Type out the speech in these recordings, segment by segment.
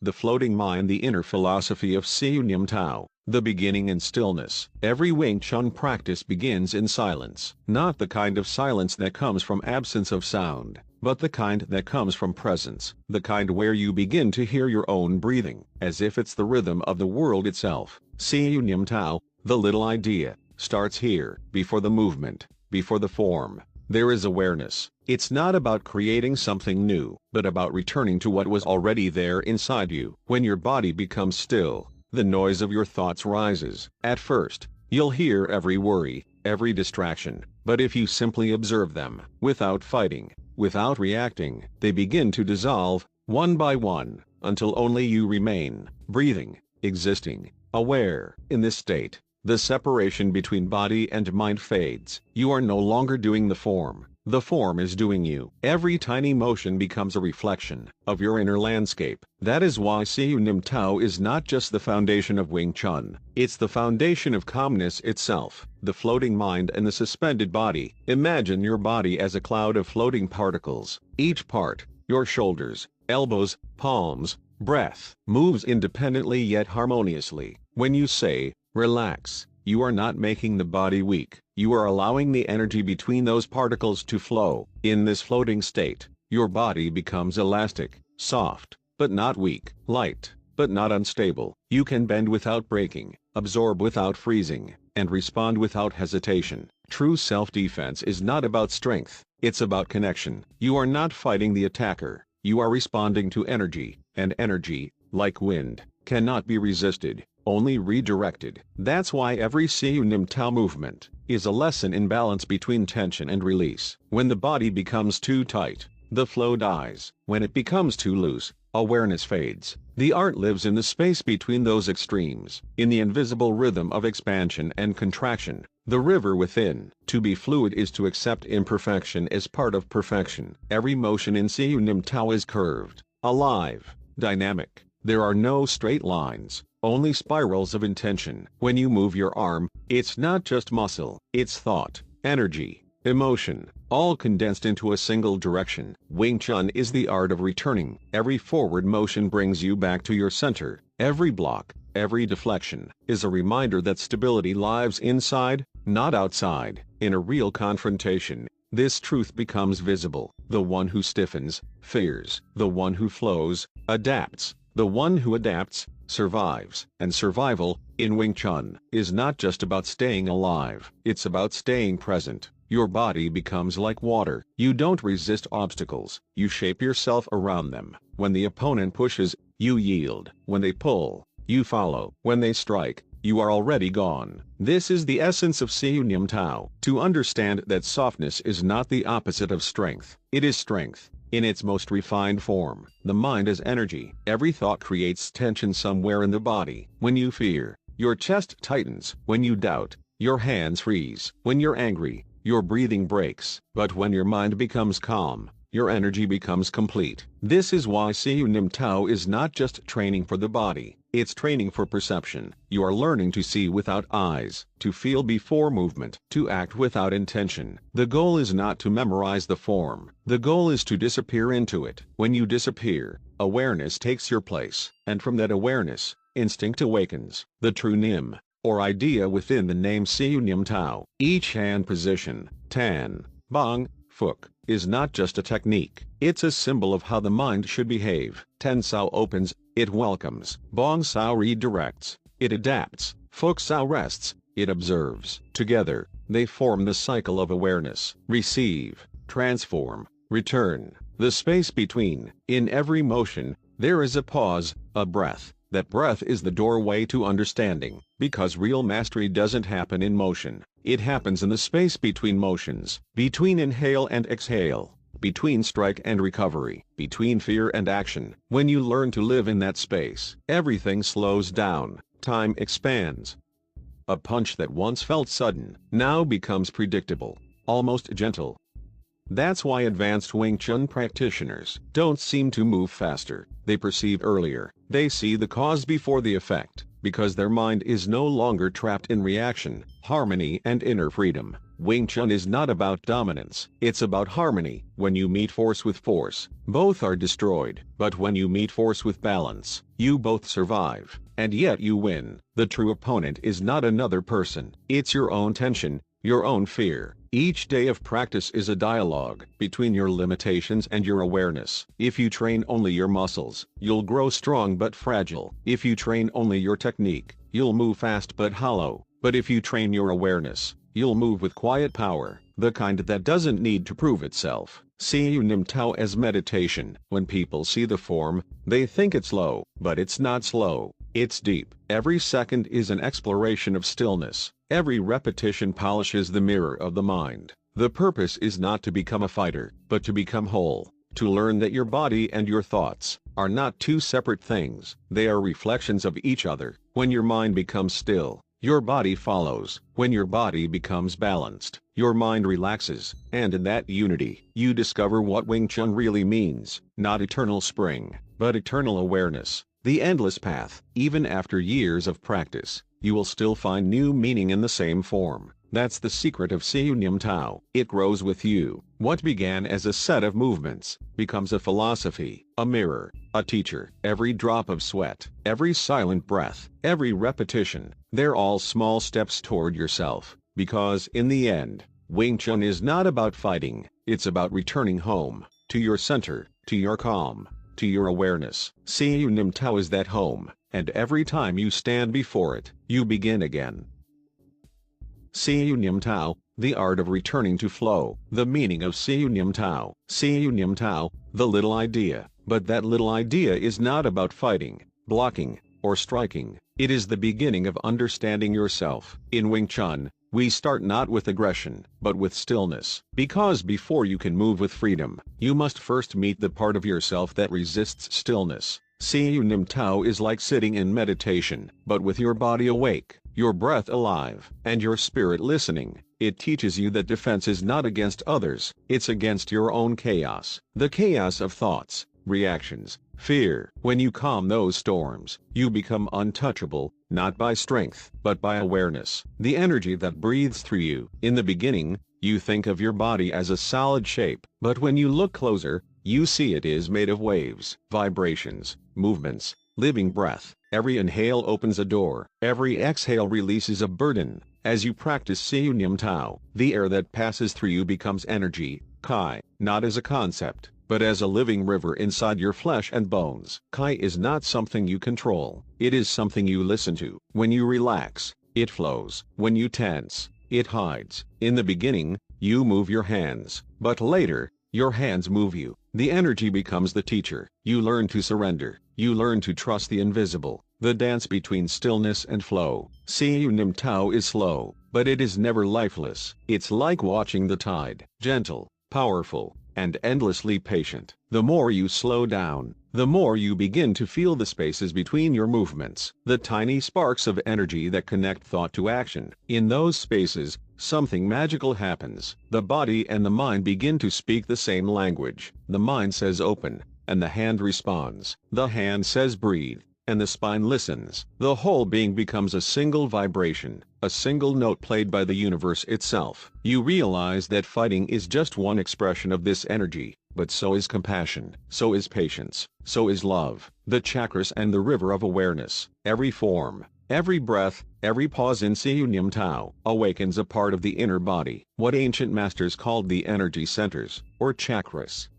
the floating mind, the inner philosophy of Siu Nim Tao, the beginning in stillness. Every Wingchun practice begins in silence. Not the kind of silence that comes from absence of sound, but the kind that comes from presence. The kind where you begin to hear your own breathing, as if it's the rhythm of the world itself. Siu Nim Tao, the little idea, starts here. Before the movement, before the form, there is awareness. It's not about creating something new, but about returning to what was already there inside you. When your body becomes still, the noise of your thoughts rises. At first, you'll hear every worry, every distraction, but if you simply observe them, without fighting, without reacting, they begin to dissolve, one by one, until only you remain, breathing, existing, aware. In this state, the separation between body and mind fades. You are no longer doing the form is doing you. Every tiny motion becomes a reflection of your inner landscape. That is why Siu Nim Tao is not just the foundation of Wingchun, it's the foundation of calmness itself. The floating mind and the suspended body. Imagine your body as a cloud of floating particles. Each part, your shoulders, elbows, palms, breath, moves independently yet harmoniously. When you say, relax, you are not making the body weak. You are allowing the energy between those particles to flow. In this floating state, your body becomes elastic, soft, but not weak, light, but not unstable. You can bend without breaking, absorb without freezing, and respond without hesitation. True self-defense is not about strength, it's about connection. You are not fighting the attacker, you are responding to energy, and energy, like wind, cannot be resisted, only redirected. That's why every Siu Nim Tao movement is a lesson in balance between tension and release. When the body becomes too tight, the flow dies. When it becomes too loose, awareness fades. The art lives in the space between those extremes, in the invisible rhythm of expansion and contraction, the river within. To be fluid is to accept imperfection as part of perfection. Every motion in Siu Nim Tao is curved, alive, dynamic. There are no straight lines, only spirals of intention. When you move your arm, it's not just muscle, it's thought, energy, emotion, all condensed into a single direction. Wingchun is the art of returning. Every forward motion brings you back to your center. Every block, every deflection, is a reminder that stability lives inside, not outside. In a real confrontation, this truth becomes visible. The one who stiffens, fears. The one who flows, adapts. The one who adapts, survives. And survival, in Wingchun, is not just about staying alive, it's about staying present. Your body becomes like water. You don't resist obstacles, you shape yourself around them. When the opponent pushes, you yield. When they pull, you follow. When they strike, you are already gone. This is the essence of Siu Nim Tao. To understand that softness is not the opposite of strength, it is strength in its most refined form. The mind is energy. Every thought creates tension somewhere in the body. When you fear, your chest tightens. When you doubt, your hands freeze. When you're angry, your breathing breaks. But when your mind becomes calm, your energy becomes complete. This is why Siu Nim Tao is not just training for the body, it's training for perception. You are learning to see without eyes, to feel before movement, to act without intention. The goal is not to memorize the form, the goal is to disappear into it. When you disappear, awareness takes your place, and from that awareness, instinct awakens. The true Nim, or idea within the name Siu Nim Tao. Each hand position, Tan, Bong, Fuk, is not just a technique, it's a symbol of how the mind should behave. Tan Sao opens, it welcomes. Bong Sao redirects, it adapts. Fuk Sao rests, it observes. Together, they form the cycle of awareness. Receive, transform, return. The space between. In every motion, there is a pause, a breath. That breath is the doorway to understanding, because real mastery doesn't happen in motion. It happens in the space between motions, between inhale and exhale, between strike and recovery, between fear and action. When you learn to live in that space, everything slows down, time expands. A punch that once felt sudden, now becomes predictable, almost gentle. That's why advanced Wingchun practitioners don't seem to move faster, they perceive earlier, they see the cause before the effect, because their mind is no longer trapped in reaction, harmony and inner freedom. Wingchun is not about dominance, it's about harmony. When you meet force with force, both are destroyed. But when you meet force with balance, you both survive, and yet you win. The true opponent is not another person, it's your own tension, your own fear. Each day of practice is a dialogue between your limitations and your awareness. If you train only your muscles, you'll grow strong but fragile. If you train only your technique, you'll move fast but hollow. But if you train your awareness, you'll move with quiet power, the kind that doesn't need to prove itself. Siu Nim Tao as meditation. When people see the form, they think it's slow, but it's not slow, it's deep. Every second is an exploration of stillness. Every repetition polishes the mirror of the mind. The purpose is not to become a fighter, but to become whole, to learn that your body and your thoughts are not two separate things, they are reflections of each other. When your mind becomes still, your body follows. When your body becomes balanced, your mind relaxes, and in that unity, you discover what Wingchun really means, not eternal spring, but eternal awareness, the endless path. Even after years of practice, you will still find new meaning in the same form. That's the secret of Siu Nim Tao. It grows with you. What began as a set of movements, becomes a philosophy, a mirror, a teacher. Every drop of sweat, every silent breath, every repetition, they're all small steps toward yourself. Because in the end, Wingchun is not about fighting, it's about returning home, to your center, to your calm, to your awareness. Siu Nim Tao is that home, and every time you stand before it, you begin again. Siu Nim Tao, the art of returning to flow. The meaning of Siu Nim Tao. Siu Nim Tao, the little idea. But that little idea is not about fighting, blocking, or striking. It is the beginning of understanding yourself. In Wingchun, we start not with aggression, but with stillness. Because before you can move with freedom, you must first meet the part of yourself that resists stillness. Siu Nim Tao is like sitting in meditation, but with your body awake, your breath alive, and your spirit listening. It teaches you that defense is not against others, it's against your own chaos. The chaos of thoughts, reactions, fear. When you calm those storms, you become untouchable, not by strength, but by awareness, the energy that breathes through you. In the beginning, you think of your body as a solid shape, but when you look closer, you see it is made of waves, vibrations, movements, living breath. Every inhale opens a door, every exhale releases a burden. As you practice Siu Nim Tao, the air that passes through you becomes energy, Kai, not as a concept, but as a living river inside your flesh and bones. Kai is not something you control, it is something you listen to. When you relax, it flows. When you tense, it hides. In the beginning, you move your hands, but later, your hands move you. The energy becomes the teacher. You learn to surrender. You learn to trust the invisible, the dance between stillness and flow. Siu Nim Tao is slow, but it is never lifeless. It's like watching the tide, gentle, powerful, and endlessly patient. The more you slow down, the more you begin to feel the spaces between your movements, the tiny sparks of energy that connect thought to action. In those spaces, something magical happens. The body and the mind begin to speak the same language. The mind says open, and the hand responds. The hand says breathe, and the spine listens. The whole being becomes a single vibration, a single note played by the universe itself. You realize that fighting is just one expression of this energy, but so is compassion, so is patience, so is love, the chakras and the river of awareness. Every form, every breath, every pause in Siu Nim Tao awakens a part of the inner body, what ancient masters called the energy centers, or chakras.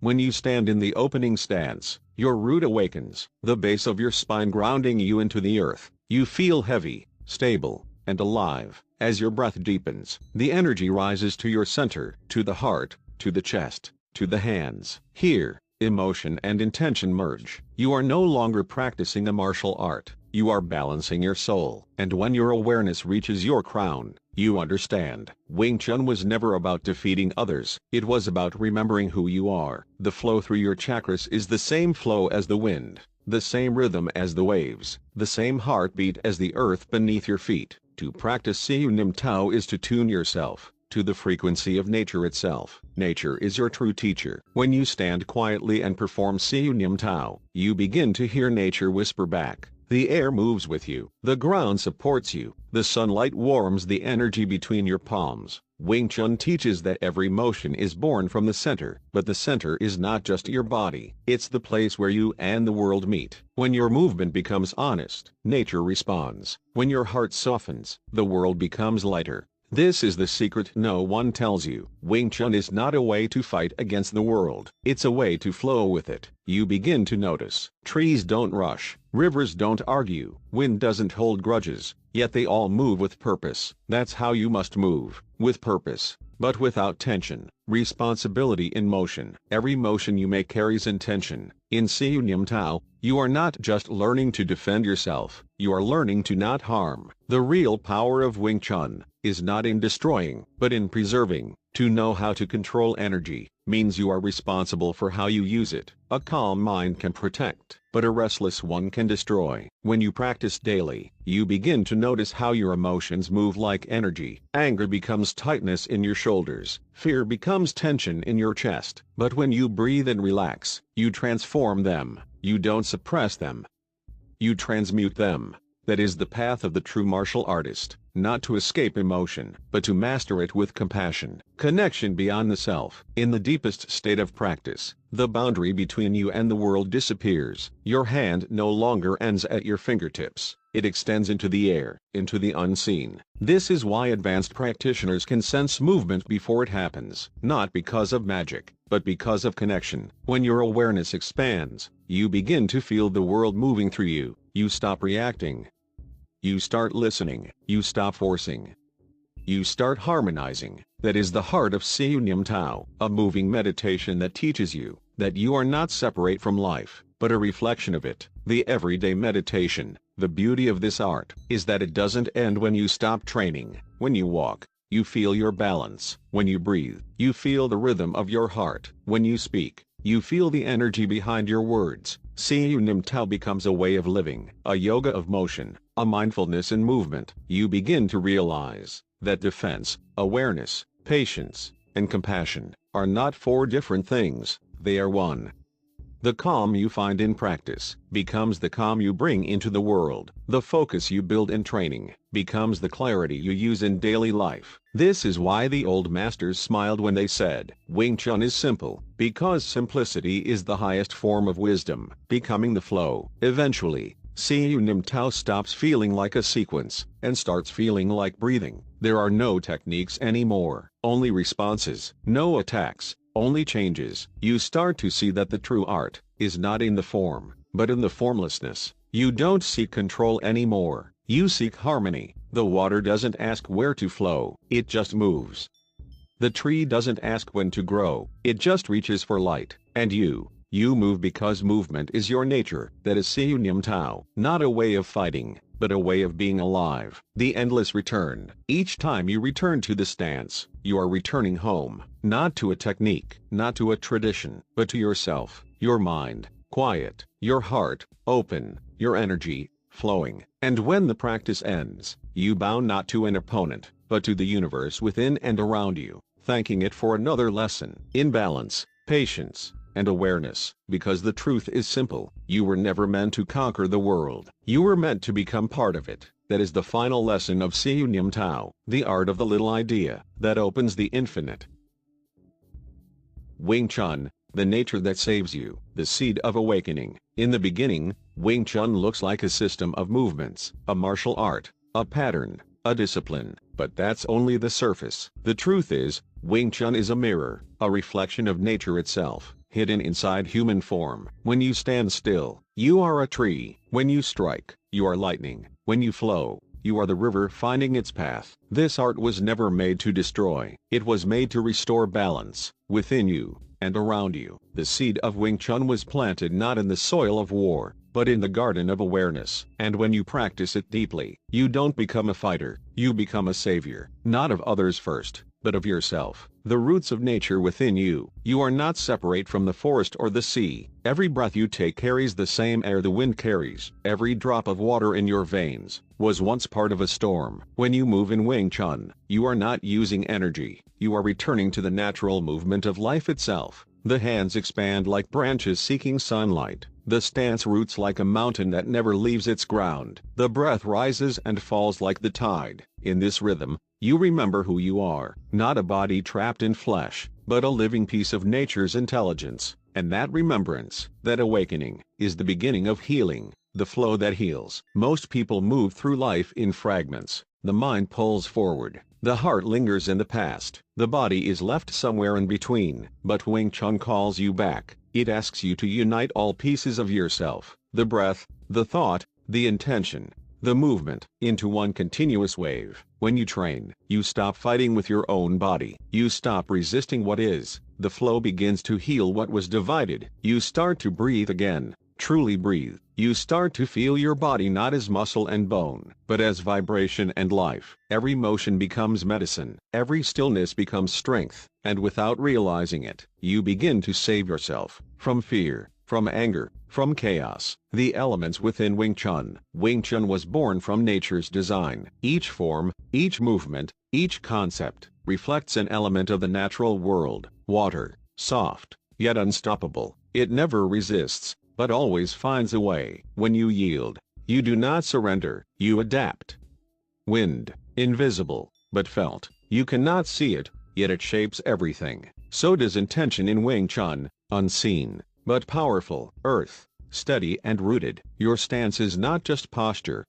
When you stand in the opening stance, your root awakens, the base of your spine grounding you into the earth. You feel heavy, stable, and alive. As your breath deepens, the energy rises to your center, to the heart, to the chest, to the hands. Here, emotion and intention merge. You are no longer practicing a martial art. You are balancing your soul. And when your awareness reaches your crown, you understand. Wingchun was never about defeating others. It was about remembering who you are. The flow through your chakras is the same flow as the wind, the same rhythm as the waves, the same heartbeat as the earth beneath your feet. To practice Siu Nim Tao is to tune yourself to the frequency of nature itself. Nature is your true teacher. When you stand quietly and perform Siu Nim Tao, you begin to hear nature whisper back, The air moves with you, the ground supports you, the sunlight warms the energy between your palms. Wingchun teaches that every motion is born from the center, but the center is not just your body, it's the place where you and the world meet. When your movement becomes honest, nature responds. When your heart softens, the world becomes lighter. This is the secret no one tells you. Wingchun is not a way to fight against the world, it's a way to flow with it. You begin to notice. Trees don't rush, rivers don't argue, wind doesn't hold grudges, yet they all move with purpose. That's how you must move, with purpose, but without tension. Responsibility in motion. Every motion you make carries intention. In Siu Nim Tao, you are not just learning to defend yourself, you are learning to not harm. The real power of Wingchun is not in destroying, but in preserving. To know how to control energy means you are responsible for how you use it. A calm mind can protect, but a restless one can destroy. When you practice daily, you begin to notice how your emotions move like energy. Anger becomes tightness in your shoulders, fear becomes tension in your chest. But when you breathe and relax, you transform them. You don't suppress them, you transmute them. That is the path of the true martial artist, not to escape emotion, but to master it with compassion. Connection beyond the self. In the deepest state of practice, the boundary between you and the world disappears. Your hand no longer ends at your fingertips, it extends into the air, into the unseen. This is why advanced practitioners can sense movement before it happens, not because of magic, but because of connection. When your awareness expands, you begin to feel the world moving through you. You stop reacting. You start listening. You stop forcing. You start harmonizing. That is the heart of Siu Nim Tao, a moving meditation that teaches you that you are not separate from life, but a reflection of it. The everyday meditation. The beauty of this art is that it doesn't end when you stop training. When you walk, you feel your balance. When you breathe, you feel the rhythm of your heart. When you speak, you feel the energy behind your words. Siu Nim Tao becomes a way of living, a yoga of motion, a mindfulness in movement. You begin to realize that defense, awareness, patience, and compassion are not four different things, they are one. The calm you find in practice becomes the calm you bring into the world. The focus you build in training becomes the clarity you use in daily life. This is why the old masters smiled when they said, Wingchun is simple, because simplicity is the highest form of wisdom. Becoming the flow. Eventually, Siu Nim Tao stops feeling like a sequence and starts feeling like breathing. There are no techniques anymore, only responses. No attacks, only changes. You start to see that the true art is not in the form, but in the formlessness. You don't seek control anymore, you seek harmony. The water doesn't ask where to flow, it just moves. The tree doesn't ask when to grow, it just reaches for light. And you move because movement is your nature. That is Siu Nim Tao, not a way of fighting, but a way of being alive. The endless return. Each time you return to the stance, you are returning home, not to a technique, not to a tradition, but to yourself. Your mind, quiet, your heart, open, your energy, flowing. And when the practice ends, you bow not to an opponent, but to the universe within and around you, thanking it for another lesson in balance, patience, and awareness. Because the truth is simple, you were never meant to conquer the world, you were meant to become part of it. That is the final lesson of Siu Nim Tao, the art of the little idea that opens the infinite. Wingchun, the nature that saves you, the seed of awakening. In the beginning, Wingchun looks like a system of movements, a martial art, a pattern, a discipline, but that's only the surface. The truth is, Wingchun is a mirror, a reflection of nature itself, hidden inside human form. When you stand still, you are a tree. When you strike, you are lightning. When you flow, you are the river finding its path. This art was never made to destroy, it was made to restore balance, within you, and around you. The seed of Wingchun was planted not in the soil of war, but in the garden of awareness. And when you practice it deeply, you don't become a fighter, you become a savior, not of others first, but of yourself. The roots of nature within you. You are not separate from the forest or the sea. Every breath you take carries the same air the wind carries. Every drop of water in your veins was once part of a storm. When you move in Wingchun, you are not using energy, you are returning to the natural movement of life itself. The hands expand like branches seeking sunlight. The stance roots like a mountain that never leaves its ground. The breath rises and falls like the tide. In this rhythm, you remember who you are, not a body trapped in flesh, but a living piece of nature's intelligence. And that remembrance, that awakening, is the beginning of healing, the flow that heals. Most people move through life in fragments. The mind pulls forward, the heart lingers in the past, the body is left somewhere in between. But Wingchun calls you back. It asks you to unite all pieces of yourself, the breath, the thought, the intention, the movement, into one continuous wave. When you train, you stop fighting with your own body. You stop resisting what is. The flow begins to heal what was divided. You start to breathe again, truly breathe. You start to feel your body not as muscle and bone, but as vibration and life. Every motion becomes medicine. Every stillness becomes strength. And without realizing it, you begin to save yourself from fear, from anger, from chaos. The elements within Wingchun. Wingchun was born from nature's design. Each form, each movement, each concept, reflects an element of the natural world. Water, soft, yet unstoppable. It never resists, but always finds a way. When you yield, you do not surrender, you adapt. Wind, invisible, but felt. You cannot see it, yet it shapes everything. So does intention in Wingchun, unseen, but powerful. Earth, steady and rooted. Your stance is not just posture.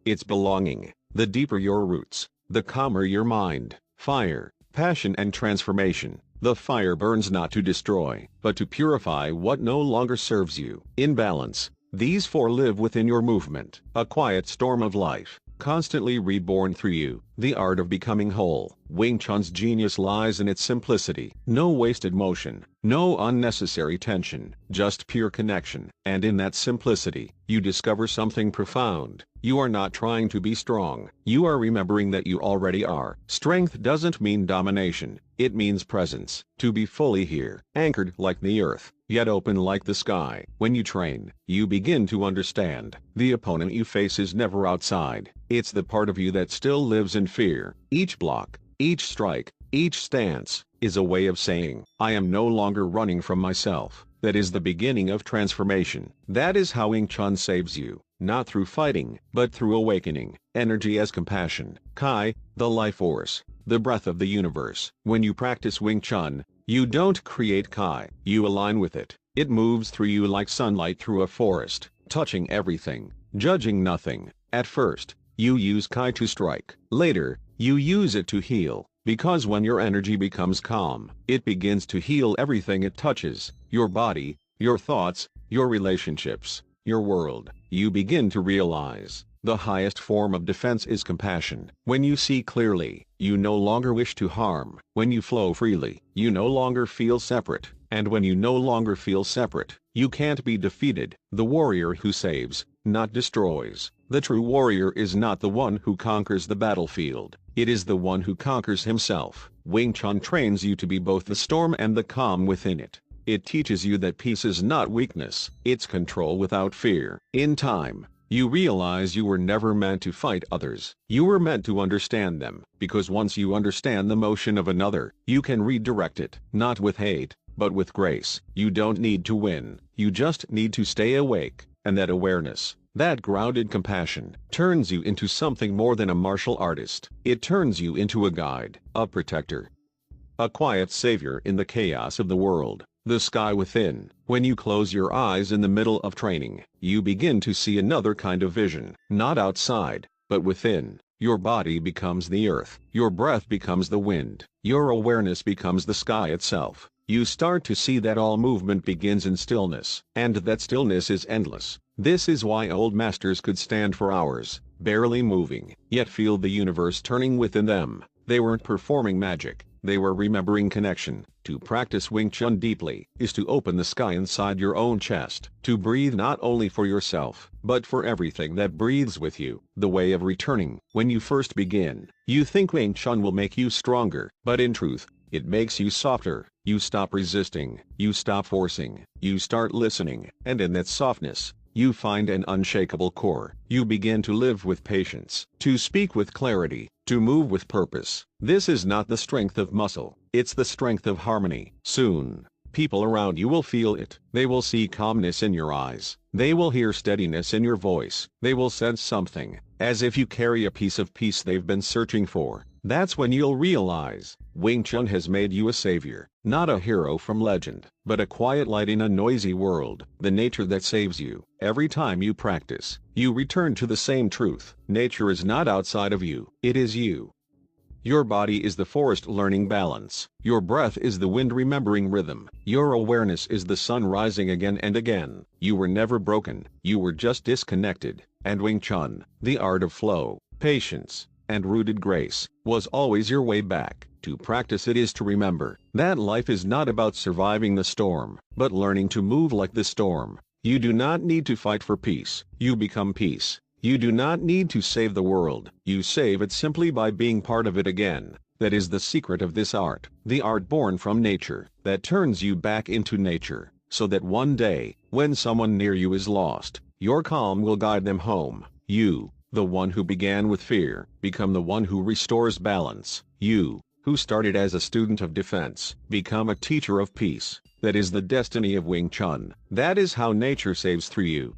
It's belonging. The deeper your roots, the calmer your mind. Fire, passion and transformation. The fire burns not to destroy, but to purify what no longer serves you. In balance, these four live within your movement, a quiet storm of life, constantly reborn through you. The art of becoming whole. Wingchun's genius lies in its simplicity. No wasted motion, no unnecessary tension, just pure connection. And in that simplicity, you discover something profound. You are not trying to be strong. You are remembering that you already are. Strength doesn't mean domination. It means presence. To be fully here, anchored like the earth, yet open like the sky. When you train, you begin to understand. The opponent you face is never outside. It's the part of you that still lives in fear. Each block, each strike, each stance, is a way of saying, I am no longer running from myself. That is the beginning of transformation. That is how Wingchun saves you. Not through fighting, but through awakening. Energy as compassion. Kai, the life force, the breath of the universe. When you practice Wingchun, you don't create Kai, you align with it. It moves through you like sunlight through a forest, touching everything, judging nothing. At first, you use Kai to strike. Later, you use it to heal. Because when your energy becomes calm, it begins to heal everything it touches. Your body, your thoughts, your relationships, your world. You begin to realize, the highest form of defense is compassion. When you see clearly, you no longer wish to harm. When you flow freely, you no longer feel separate. And when you no longer feel separate, you can't be defeated. The warrior who saves, not destroys. The true warrior is not the one who conquers the battlefield. It is the one who conquers himself. Wingchun trains you to be both the storm and the calm within it. It teaches you that peace is not weakness, it's control without fear. In time, you realize you were never meant to fight others. You were meant to understand them, because once you understand the motion of another, you can redirect it, not with hate, but with grace. You don't need to win, you just need to stay awake, and that awareness, that grounded compassion, turns you into something more than a martial artist. It turns you into a guide, a protector, a quiet savior in the chaos of the world. The sky within. When you close your eyes in the middle of training, you begin to see another kind of vision. Not outside, but within. Your body becomes the earth. Your breath becomes the wind. Your awareness becomes the sky itself. You start to see that all movement begins in stillness, and that stillness is endless. This is why old masters could stand for hours, barely moving, yet feel the universe turning within them. They weren't performing magic. They were remembering connection. To practice Wingchun deeply is to open the sky inside your own chest, to breathe not only for yourself, but for everything that breathes with you. The way of returning. When you first begin, you think Wingchun will make you stronger, but in truth, it makes you softer. You stop resisting, you stop forcing, you start listening, and in that softness, you find an unshakable core. You begin to live with patience, to speak with clarity, to move with purpose. This is not the strength of muscle, it's the strength of harmony. Soon, People around you will feel it. They will see calmness in your eyes. They will hear steadiness in your voice. They will sense something, as if you carry a piece of peace they've been searching for. That's when you'll realize, Wing Chun has made you a savior, not a hero from legend, but a quiet light in a noisy world, the nature that saves you. Every time you practice, you return to the same truth. Nature is not outside of you, it is you. Your body is the forest learning balance. Your breath is the wind remembering rhythm. Your awareness is the sun rising again and again. You were never broken, you were just disconnected. And Wing Chun, the art of flow, patience, and rooted grace, was always your way back. To practice it is to remember that life is not about surviving the storm, but learning to move like the storm. You do not need to fight for peace, you become peace. You do not need to save the world, you save it simply by being part of it again. That is the secret of this art, the art born from nature, that turns you back into nature, so that one day, when someone near you is lost, your calm will guide them home. You, the one who began with fear, become the one who restores balance. You, who started as a student of defense, become a teacher of peace. That is the destiny of Wing Chun. That is how nature saves through you.